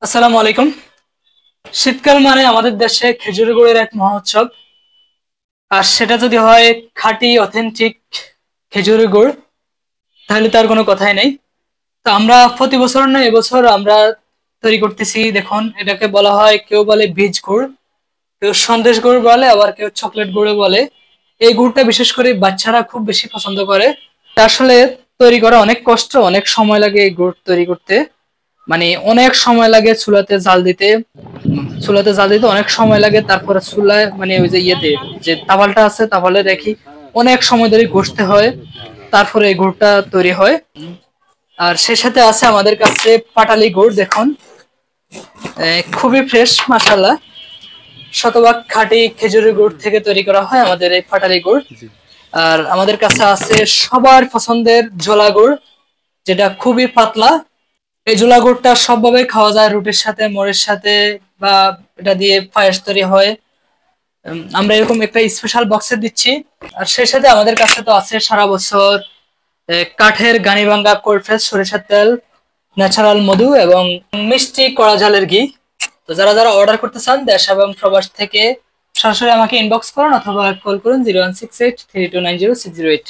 আসসালামু আলাইকুম। শীতকাল মানে আমাদের দেশে খেজুর গুড়ের এক মহোৎসব। আর সেটা যদি হয় খাঁটি অথেন্টিক খেজুরের গুড়, তাহলে তার কোনো কথাই নেই। তো আমরা প্রতি বছর না, এবছর আমরা তৈরি করতেছি। দেখুন, এটাকে বলা হয়, কেউ বলে বীজ গুড়, কেউ সন্দেশ গুড় বলে, আবার কেউ চকলেট গুড় বলে। এই গুড়টা বিশেষ করে বাচ্চারা খুব বেশি পছন্দ করে। তা আসলে তৈরি করা অনেক কষ্ট, অনেক সময় লাগে এই গুড় তৈরি করতে। মানে অনেক সময় লাগে চুলাতে জাল দিতে অনেক সময় লাগে। তারপরে চুলায় মানে ওই যে ইয়েতে, যে তাওয়ালটা আছে, তাওয়ালে রেখে অনেক সময় ধরে ঘষতে হয়। তারপরে এই গুড়টা তৈরি হয়। আর সে সাথে আছে আমাদের কাছে পাটালি গুড়। দেখুন, খুবই ফ্রেশ, মাশাআল্লাহ। শতভাগ খাঁটি খেজুরের গুড় থেকে তৈরি করা হয় আমাদের এই পাটালি গুড়। আর আমাদের কাছে আছে সবার পছন্দের জোলা গুড়, যেটা খুবই পাতলা। এই জোলা গুড়টা সবভাবে খাওয়া যায়, রুটির সাথে, মোড়ের সাথে, বা এটা দিয়ে পায়েস তৈরি হয়। আমরা এরকম একটা স্পেশাল বক্সে দিচ্ছি। আর সেই সাথে আমাদের কাছে তো আছে সারা বছর কাঠের গানিভাঙ্গা কোল্ড প্রেস সরিষার তেল, ন্যাচারাল মধু এবং মিষ্টি কড়া ঝালের ঘি। তো যারা যারা অর্ডার করতে চান দেশ এবং প্রবাস থেকে, সরাসরি আমাকে ইনবক্স করুন অথবা কল করুন 0168 3290 608।